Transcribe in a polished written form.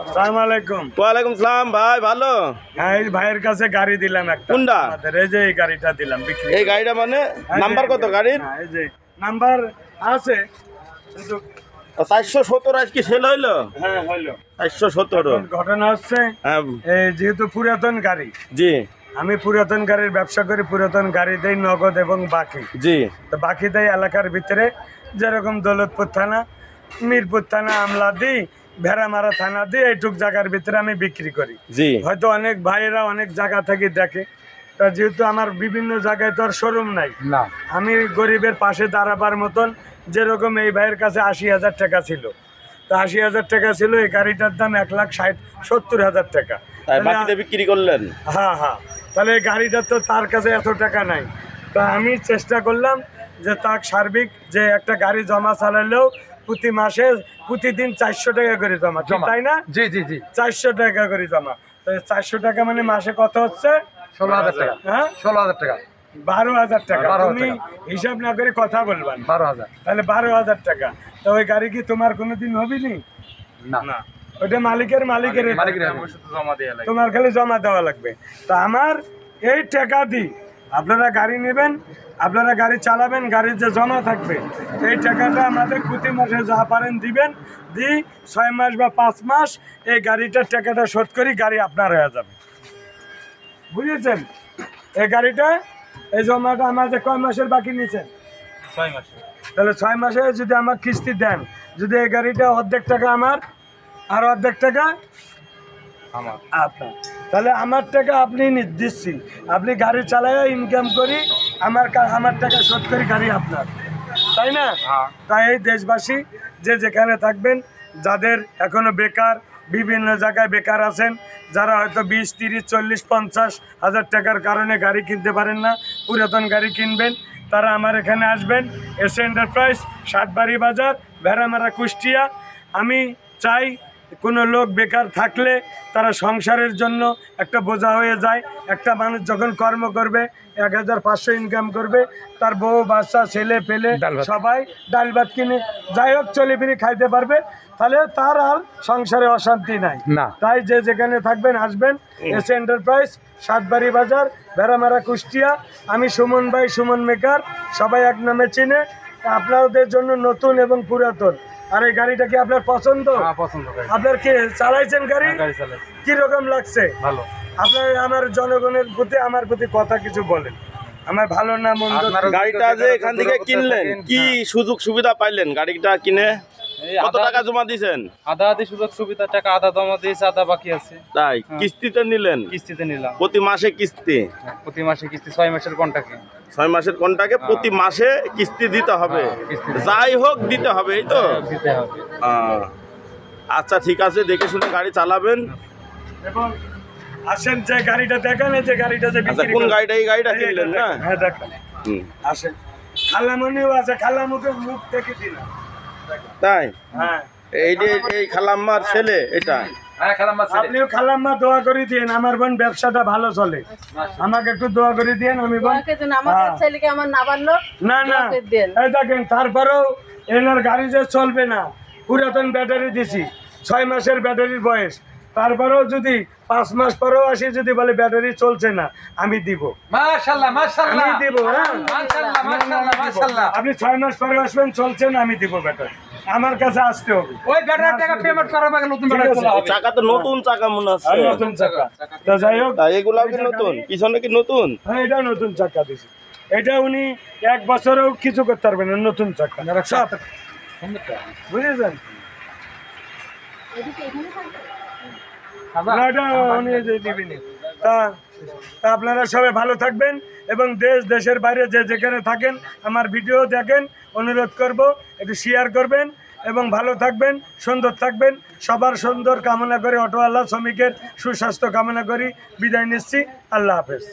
আসসালামু আলাইকুম। ওয়ালাইকুম সালাম ভাই, ভালো? হ্যাঁ, এই ভাইয়ের কাছে গাড়ি দিলাম একটা। কোনটা? আমাদের এই যে এই গাড়িটা দিলাম বিক্রি। এই গাড়িটা মানে নাম্বার কত গাড়ির? হ্যাঁ, এই যে নাম্বার আছে কিন্তু 417 আজকে সেল হইলো। হ্যাঁ হলো। 417। ঘটনা হচ্ছে হ্যাঁ এই যেহেতু পুরাতন গাড়ি, জি আমি পুরাতন গাড়ির ব্যবসা করি, পুরাতন গাড়ি দেই নগদ এবং বাকি। জি তো বাকি দেয় এলাকার ভিতরে, যেরকম দৌলতপুর থানা, মিরপুর থানা, আমলাদি, ভেড়ামারা থানা দিয়ে এইটুক জায়গার ভিতরে আমি বিক্রি করি। জি হয়তো অনেক ভাইয়েরা অনেক জায়গা থেকে দেখে, তা যেহেতু আমার বিভিন্ন জায়গায় তো আর শোরুম নাই, না আমি গরিবের পাশে দাঁড়াবার মতন, যেরকম এই ভাইয়ের কাছে 80,000 টাকা ছিল, তো 80,000 টাকা ছিল, এই গাড়িটার দাম 1,60,70,000 টাকা। তাই বাকিতে বিক্রি করলেন? হ্যাঁ হ্যাঁ, তাহলে এই গাড়িটা তো তার কাছে এত টাকা নাই, তা আমি চেষ্টা করলাম যে তার সার্বিক যে একটা গাড়ি জমা চালালেও প্রতি মাসে প্রতিদিন 400 টাকা করে জমা, ঠিক তাই না? জি জি জি 400 টাকা করে জমা, তো 400 টাকা মানে মাসে কত হচ্ছে? 16,000 টাকা। হ্যাঁ 16,000 টাকা। 12,000 টাকা। 12,000 তুমি হিসাব না করে কথা বলবা না। 12,000 তাহলে 12,000 টাকা। তো ওই গাড়ি কি তোমার কোনোদিন হবি নি? না ওটা মালিকের মালিকের জমা দেওয়া লাগবে, তোমার খালি জমা দেওয়া লাগবে। তো আমার এই টাকা দিই, আপনারা গাড়ি নেবেন, আপনারা গাড়ি চালাবেন, গাড়ির যে জমা থাকবে এই টাকাটা আমাদের প্রতি মাসে যা পারেন দিবেন, দিই 6 মাস বা 5 মাস এই গাড়িটার টাকাটা শোধ করি, গাড়ি আপনার হয়ে যাবে। বুঝেছেন? এই গাড়িটা এই জমাটা আমাদের কয় মাসের বাকি নিয়েছেন? 6 মাসে। তাহলে 6 মাসে যদি আমার কিস্তি দেন, যদি এই গাড়িটা অর্ধেক টাকা আমার আর অর্ধেক টাকা আমার আপনার, তাহলে আমার টাকা আপনি দিচ্ছি, আপনি গাড়ি চালায় ইনকাম করি, আমার টাকা শোধ করি, গাড়ি আপনার, তাই না? হ্যাঁ। তাই এই দেশবাসী যে যেখানে থাকবেন, যাদের এখনো বেকার, বিভিন্ন জায়গায় বেকার আছেন, যারা হয়তো 20, 30, 40, 50 হাজার টাকার কারণে গাড়ি কিনতে পারেন না, পুরাতন গাড়ি কিনবেন, তারা আমার এখানে আসবেন। এস এন্টারপ্রাইজ, সাতবাড়ি বাজার, ভেড়ামারা, কুষ্টিয়া। আমি চাই কোনো লোক বেকার থাকলে তারা সংসারের জন্য একটা বোঝা হয়ে যায়। একটা মানুষ যখন কর্ম করবে, 1,500 ইনকাম করবে, তার বউ বাচ্চা ছেলে পেলে সবাই ডাল ভাত কিনে যাই হোক চলে ফিরে খাইতে পারবে, তাহলে তার আর সংসারে অশান্তি নাই। না। তাই যে যেখানে থাকবেন আসবেন। এস এন্টারপ্রাইজ, সাতবাড়ি বাজার, ভেড়ামারা, কুষ্টিয়া। আমি সুমন ভাই, সুমন মেকার, সবাই এক নামে চিনে। আপনাদের জন্য নতুন এবং পুরাতন। আর এই গাড়িটা কি আপনার পছন্দ? হ্যাঁ, পছন্দ করি। আপনার কি চালাইছেন গাড়ি? গাড়ি চালাই। কি রকম লাগছে? ভালো। আপনার আমার জনগণের প্রতি আমার প্রতি কথা কিছু বলেন, আমার ভালো না মন্দ। গাড়িটা যে এখান থেকে কিনলেন, কি সুযোগ সুবিধা পাইলেন গাড়িটা কিনে? কত টাকা জমা দিয়েছেন? আধা আধি সুযোগ সুবিধা টাকা আধা জমা দিয়েছে, আধা বাকি আছে। তাই কিস্তিতে নিলেন? কিস্তিতে নিলাম। প্রতি মাসে কিস্তি? প্রতি মাসে কিস্তি 6 মাসের কন্ট্রাক্টে। 6 মাসের কন্ট্রাক্টে প্রতি মাসে কিস্তি দিতে হবে। কিস্তি দিতে যাই হোক দিতে হবে, এই তো? দিতে হবে। আচ্ছা ঠিক আছে, দেখে শুনে গাড়ি চালাবেন। এবং আসেন যে গাড়িটা দেখেন, এই যে গাড়িটা যে আচ্ছা, বিক্রি কোন করলেন। গাড়িটা? এই গাড়িটা কিনলেন না? হ্যাঁ দেখেন, হুম। আসেন। খালামনিও আছে, খালামুখের মুখ দেখে দিলাম। তাই হ্যাঁ, এই খালাম্মার ছেলে এটা? হ্যাঁ, খেলাম মাছ। আপনিও খালাম্মা দোয়া করে দিন, আমার বোন ব্যবসাটা ভালো চলে, আমাকে একটু দোয়া করে দিন। আমি বোন আমার ছেলেকে আমার না পারলো না না এই দেখেন, তারপরেও এনার গাড়ি যে চলবে না, পুরাতন ব্যাটারি দিছি, 6 মাসের ব্যাটারির বয়স, তারপরেও যদি 5 মাস পরেও আসি, যদি বলে ব্যাটারি চলছে না, আমি দিব। মাশাআল্লাহ মাশাআল্লাহ। আমি দিব, হ্যাঁ মাশাআল্লাহ মাশাআল্লাহ মাশাআল্লাহ। আপনি 6 মাস পরে আসবেন, চলছে না, আমি দিব ব্যাটারি, আমার কাছে আসতে হবে। ওই ব্যাটারি টাকা পেমেন্ট করার আগে নতুন ব্যাটারি তোলা হবে। চাকা তো নতুন চাকা মনে আর হচ্ছে। নতুন চাকা, তো যাই হোক, এগুলাও কি নতুন? পিছনে কি নতুন? হ্যাঁ এটা নতুন চাকা দিছি। এটা উনি 1 বছরেও কিছু করতে পারবেন না, নতুন চাকা সব, বুঝেছেন? না, এটা উনি দিবেনি। তা আপনারা সবাই ভালো থাকবেন এবং দেশের বাইরে যে যেখানে থাকেন আমার ভিডিও দেখেন, অনুরোধ করব একটু শেয়ার করবেন এবং ভালো থাকবেন, সুন্দর থাকবেন। সবার সুন্দর কামনা করে, অটোওয়ালা শ্রমিকের সুস্বাস্থ্য কামনা করি বিদায় নিচ্ছি। আল্লাহ হাফেজ।